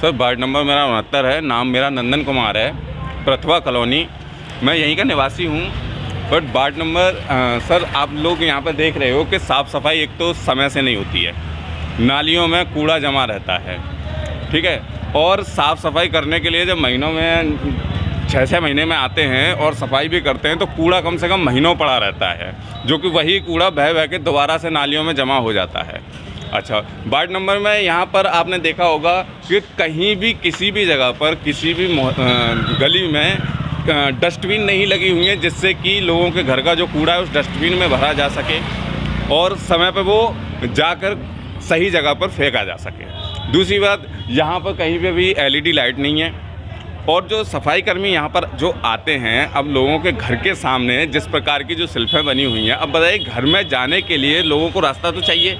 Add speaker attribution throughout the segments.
Speaker 1: Sir ward number मेरा 69 है, नाम मेरा नंदन कुमार है, प्रतिभा कॉलोनी। मैं यहीं का निवासी हूँ। बट वार्ड नंबर सर आप लोग यहाँ पर देख रहे हो कि साफ़ सफाई एक तो समय से नहीं होती है, नालियों में कूड़ा जमा रहता है, ठीक है। और साफ़ सफाई करने के लिए जब महीनों में 6-6 महीने में आते हैं और सफाई भी करते हैं तो कूड़ा कम से कम महीनों पड़ा रहता है, जो कि वही कूड़ा बह बह के दोबारा से नालियों में जमा हो जाता है। अच्छा, वार्ड नंबर में यहाँ पर आपने देखा होगा कि कहीं भी किसी भी जगह पर किसी भी गली में डस्टबिन नहीं लगी हुई है, जिससे कि लोगों के घर का जो कूड़ा है उस डस्टबिन में भरा जा सके और समय पर वो जाकर सही जगह पर फेंका जा सके। दूसरी बात, यहाँ पर कहीं पे भी LED लाइट नहीं है और जो सफाई कर्मी यहाँ पर जो आते हैं, अब लोगों के घर के सामने जिस प्रकार की जो शिल्पें बनी हुई हैं, अब बताइए घर में जाने के लिए लोगों को रास्ता तो चाहिए।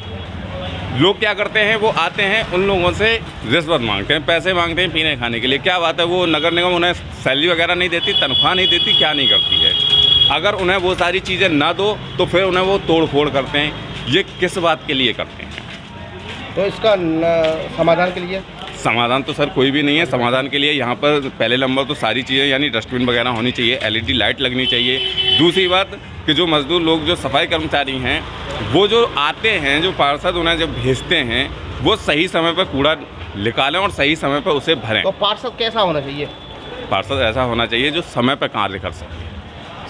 Speaker 1: लोग क्या करते हैं, वो आते हैं, उन लोगों से रिश्वत मांगते हैं, पैसे मांगते हैं पीने खाने के लिए। क्या बात है, वो नगर निगम उन्हें सैलरी वगैरह नहीं देती, तनख्वाह नहीं देती, क्या नहीं करती है। अगर उन्हें वो सारी चीज़ें ना दो तो फिर उन्हें वो तोड़ फोड़ करते हैं। ये किस बात के लिए करते हैं?
Speaker 2: तो इसका समाधान के लिए
Speaker 1: समाधान तो सर कोई भी नहीं है। समाधान के लिए यहाँ पर पहले नंबर तो सारी चीज़ें यानी डस्टबिन वगैरह होनी चाहिए, LED लाइट लगनी चाहिए। दूसरी बात कि जो मज़दूर लोग, जो सफाई कर्मचारी हैं, वो जो आते हैं, जो पार्षद उन्हें जब भेजते हैं, वो सही समय पर कूड़ा निकालें और सही समय पर उसे भरें।
Speaker 2: तो पार्षद कैसा होना चाहिए?
Speaker 1: पार्षद ऐसा होना चाहिए जो समय पर कार्य कर सके,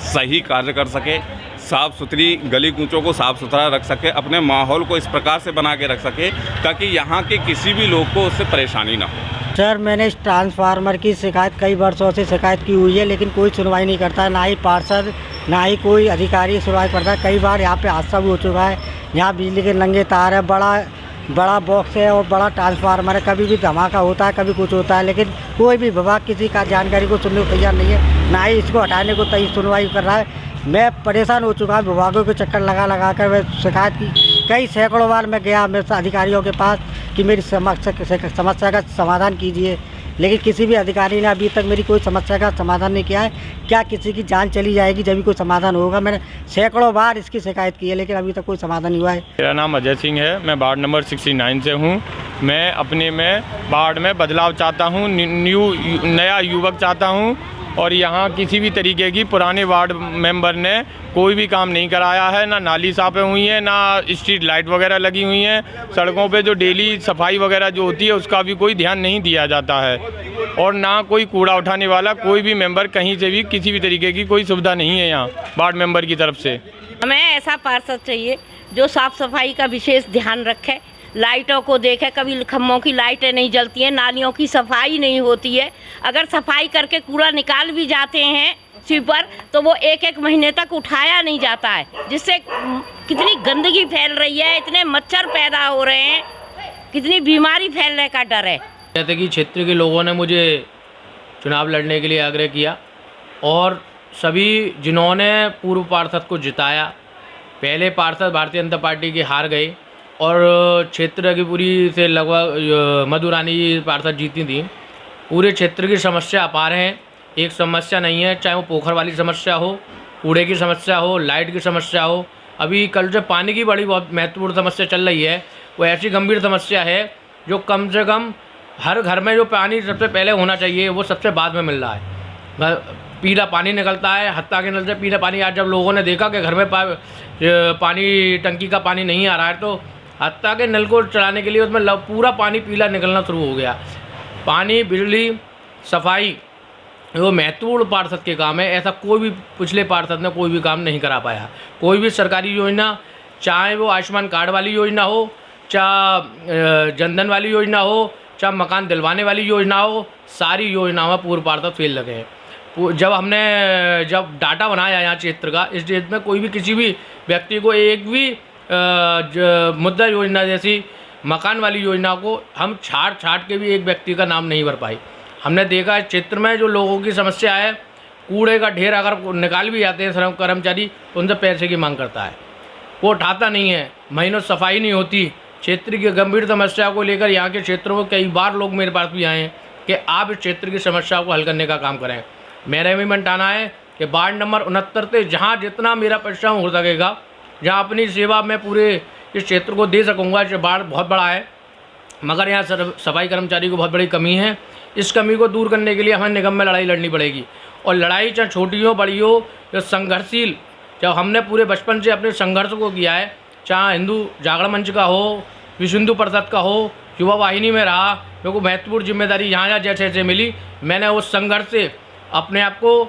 Speaker 1: सही कार्य कर सके, साफ़ सुथरी गली कूचों को साफ़ सुथरा रख सके, अपने माहौल को इस प्रकार से बना के रख सके ताकि यहाँ के किसी भी लोग को उससे परेशानी ना हो।
Speaker 3: सर मैंने इस ट्रांसफार्मर की शिकायत कई वर्षों से शिकायत की हुई है, लेकिन कोई सुनवाई नहीं करता, ना ही पार्षद ना ही कोई अधिकारी सुनवाई करता है। कई बार यहाँ पे हादसा भी हो चुका है। यहाँ बिजली के नंगे तार है, बड़ा बॉक्स है और बड़ा ट्रांसफार्मर है, कभी भी धमाका होता है, कभी कुछ होता है, लेकिन कोई भी विभाग किसी का जानकारी को सुनने को तैयार नहीं है, ना ही इसको हटाने को सुनवाई कर रहा है। मैं परेशान हो चुका हूँ, विभागों के चक्कर लगा कर मैं शिकायत की कई सैकड़ों बार मैं गया मेरे अधिकारियों के पास कि मेरी समस्या का समाधान कीजिए, लेकिन किसी भी अधिकारी ने अभी तक मेरी कोई समस्या का समाधान नहीं किया है। क्या किसी की जान चली जाएगी जब भी कोई समाधान होगा? मैंने सैकड़ों बार इसकी शिकायत की है, लेकिन अभी तक कोई समाधान नहीं हुआ है।
Speaker 4: मेरा नाम अजय सिंह है, मैं वार्ड नंबर 69 से हूँ। मैं अपने में वार्ड में बदलाव चाहता हूँ, नया युवक चाहता हूँ और यहाँ किसी भी तरीके की पुराने वार्ड मेंबर ने कोई भी काम नहीं कराया है। ना नाली साफ़ हुई है, ना स्ट्रीट लाइट वगैरह लगी हुई हैं। सड़कों पे जो डेली सफाई वगैरह जो होती है उसका भी कोई ध्यान नहीं दिया जाता है और ना कोई कूड़ा उठाने वाला कोई भी मेंबर कहीं से भी किसी भी तरीके की कोई सुविधा नहीं है यहाँ वार्ड मेंबर की तरफ से।
Speaker 5: हमें ऐसा पार्षद चाहिए जो साफ़ सफाई का विशेष ध्यान रखे, लाइटों को देखे। कभी खम्भों की लाइटें नहीं जलती हैं, नालियों की सफाई नहीं होती है। अगर सफाई करके कूड़ा निकाल भी जाते हैं स्वीपर तो वो एक महीने तक उठाया नहीं जाता है, जिससे कितनी गंदगी फैल रही है, इतने मच्छर पैदा हो रहे हैं, कितनी बीमारी फैलने का डर है।
Speaker 6: जैसे कि क्षेत्र के लोगों ने मुझे चुनाव लड़ने के लिए आग्रह किया और सभी जिन्होंने पूर्व पार्षद को जिताया, पहले पार्षद भारतीय जनता पार्टी के हार गए और क्षेत्र की पूरी से लगभग मधु रानी पार्षद जीती थी। पूरे क्षेत्र की समस्या अपार है, एक समस्या नहीं है, चाहे वो पोखर वाली समस्या हो, कूड़े की समस्या हो, लाइट की समस्या हो। अभी कल जो पानी की बड़ी बहुत महत्वपूर्ण समस्या चल रही है, वो ऐसी गंभीर समस्या है जो कम से कम हर घर में जो पानी सबसे पहले होना चाहिए वो सबसे बाद में मिल रहा है। पीला पानी निकलता है, हत्ता के नल से पीला पानी। आज जब लोगों ने देखा कि घर में पानी टंकी का पानी नहीं आ रहा है तो हत्ता के नल को चलाने के लिए उसमें पूरा पानी पीला निकलना शुरू हो गया। पानी, बिजली, सफाई वो महत्वपूर्ण पार्षद के काम है। ऐसा कोई भी पिछले पार्षद ने कोई भी काम नहीं करा पाया। कोई भी सरकारी योजना, चाहे वो आयुष्मान कार्ड वाली योजना हो, चाहे जनधन वाली योजना हो, चाहे मकान दिलवाने वाली योजना हो, सारी योजनाओं में पूर्व पार्षद फेल लगे हैं। जब डाटा बनाया यहाँ क्षेत्र का, इस क्षेत्र में कोई भी किसी भी व्यक्ति को एक भी मुद्रा योजना जैसी मकान वाली योजना को हम छाट के भी एक व्यक्ति का नाम नहीं भर पाई। हमने देखा है क्षेत्र में जो लोगों की समस्या है, कूड़े का ढेर अगर निकाल भी जाते हैं श्रम कर्मचारी, उनसे पैसे की मांग करता है, वो उठाता नहीं है। महीनों सफाई नहीं होती। क्षेत्र की गंभीर समस्या को लेकर यहाँ के क्षेत्रों में कई बार लोग मेरे पास भी आए हैं कि आप इस क्षेत्र की समस्या को हल करने का काम करें। मेरा भी मनटाना है कि वार्ड नंबर 69 से जहाँ जितना मेरा परिश्रम हो सकेगा, जहाँ अपनी सेवा मैं पूरे इस क्षेत्र को दे सकूँगा। वार्ड बहुत बड़ा है, मगर यहाँ सफाई कर्मचारी को बहुत बड़ी कमी है। इस कमी को दूर करने के लिए हमें निगम में लड़ाई लड़नी पड़ेगी, और लड़ाई चाहे छोटी हो बड़ी हो, जो संघर्षशील, जब हमने पूरे बचपन से अपने संघर्ष को किया है, चाहे हिंदू जागरण मंच का हो, विश्व हिंदू परिषद का हो, युवा वाहिनी में रहा, मेरे को महत्वपूर्ण जिम्मेदारी यहाँ जैसे जैसे मिली, मैंने उस संघर्ष से अपने आप को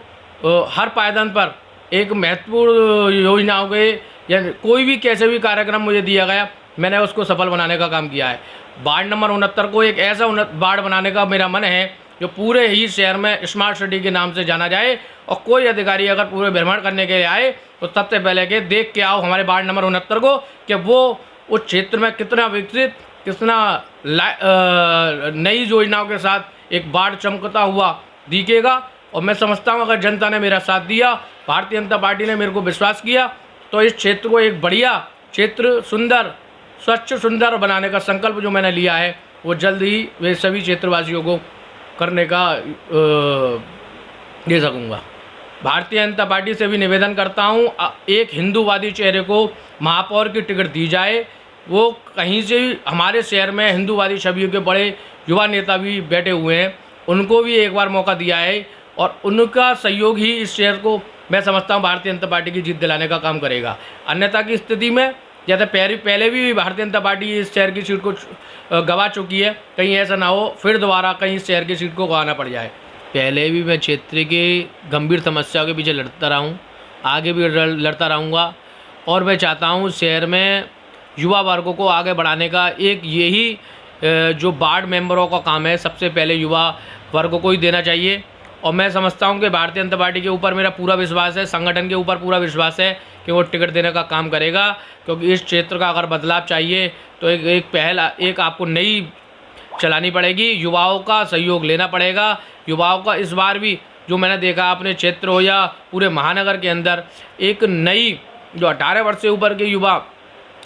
Speaker 6: हर पायदान पर एक महत्वपूर्ण योजनाओं के या कोई भी कैसे भी कार्यक्रम मुझे दिया गया, मैंने उसको सफल बनाने का काम किया है। वार्ड नंबर 69 को एक ऐसा वार्ड बनाने का मेरा मन है जो पूरे ही शहर में स्मार्ट सिटी के नाम से जाना जाए, और कोई अधिकारी अगर पूरे भ्रमण करने के लिए आए तो सबसे पहले के देख के आओ हमारे वार्ड नंबर 69 को कि वो उस क्षेत्र में कितना विकसित, कितना नई योजनाओं के साथ एक वार्ड चमकता हुआ दिखेगा। और मैं समझता हूँ अगर जनता ने मेरा साथ दिया, भारतीय जनता पार्टी ने मेरे को विश्वास किया, तो इस क्षेत्र को एक बढ़िया क्षेत्र, सुंदर, स्वच्छ, सुंदर बनाने का संकल्प जो मैंने लिया है वो जल्द ही वे सभी क्षेत्रवासियों को करने का दे सकूँगा। भारतीय जनता पार्टी से भी निवेदन करता हूँ, एक हिंदूवादी चेहरे को महापौर की टिकट दी जाए। वो कहीं से भी हमारे शहर में हिंदूवादी छवियों के बड़े युवा नेता भी बैठे हुए हैं, उनको भी एक बार मौका दिया है, और उनका सहयोग ही इस शहर को मैं समझता हूँ भारतीय जनता पार्टी की जीत दिलाने का काम करेगा। अन्यथा की स्थिति में जैसे पहले भी भारतीय जनता पार्टी इस शहर की सीट को गंवा चुकी है, कहीं ऐसा ना हो फिर दोबारा कहीं इस शहर की सीट को गंवाना पड़ जाए। पहले भी मैं क्षेत्र के गंभीर समस्याओं के पीछे लड़ता रहा हूँ, आगे भी लड़ता रहूँगा, और मैं चाहता हूँ शहर में युवा वर्गों को आगे बढ़ाने का एक यही जो वार्ड मेंबरों का काम है, सबसे पहले युवा वर्गों को ही देना चाहिए। और मैं समझता हूं कि भारतीय जनता पार्टी के ऊपर मेरा पूरा विश्वास है, संगठन के ऊपर पूरा विश्वास है कि वो टिकट देने का काम करेगा, क्योंकि इस क्षेत्र का अगर बदलाव चाहिए तो एक पहल आपको नई चलानी पड़ेगी, युवाओं का सहयोग लेना पड़ेगा। युवाओं का इस बार भी जो मैंने देखा अपने क्षेत्र हो या पूरे महानगर के अंदर, एक नई जो 18 वर्ष से ऊपर के युवा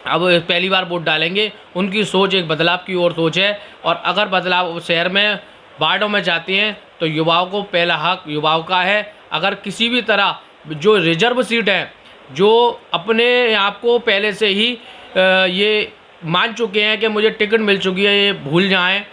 Speaker 6: अब पहली बार वोट डालेंगे, उनकी सोच एक बदलाव की ओर सोच है। और अगर बदलाव शहर में वार्डों में जाती हैं तो युवाओं को पहला हक युवाओं का है। अगर किसी भी तरह जो रिजर्व सीट है, जो अपने आप को पहले से ही ये मान चुके हैं कि मुझे टिकट मिल चुकी है, ये भूल जाएं,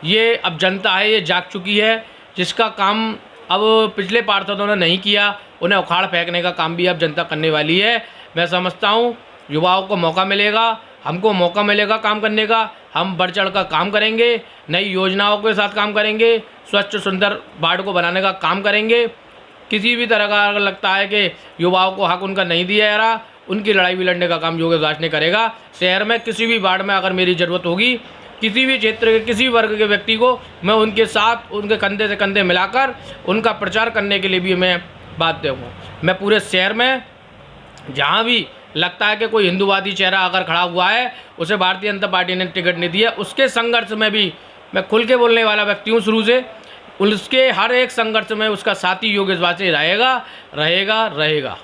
Speaker 6: ये अब जनता है, ये जाग चुकी है, जिसका काम अब पिछले पार्षदों ने नहीं किया, उन्हें उखाड़ फेंकने का काम भी अब जनता करने वाली है। मैं समझता हूँ युवाओं को मौका मिलेगा, हमको मौका मिलेगा काम करने का, हम बढ़ चढ़ कर काम करेंगे, नई योजनाओं के साथ काम करेंगे, स्वच्छ सुंदर वार्ड को बनाने का काम करेंगे। किसी भी तरह का अगर लगता है कि युवाओं को हक उनका नहीं दिया जा रहा, उनकी लड़ाई भी लड़ने का काम योगेश दास ने करेगा। शहर में किसी भी वार्ड में अगर मेरी ज़रूरत होगी, किसी भी क्षेत्र के किसी वर्ग के व्यक्ति को, मैं उनके साथ उनके कंधे से कंधे मिलाकर उनका प्रचार करने के लिए भी मैं बाध्य हूँ। मैं पूरे शहर में जहाँ भी लगता है कि कोई हिंदूवादी चेहरा अगर खड़ा हुआ है, उसे भारतीय जनता पार्टी ने टिकट नहीं दिया, उसके संघर्ष में भी मैं खुल के बोलने वाला व्यक्ति हूँ शुरू से। उसके हर एक संघर्ष में उसका साथी योगेश वासे रहेगा।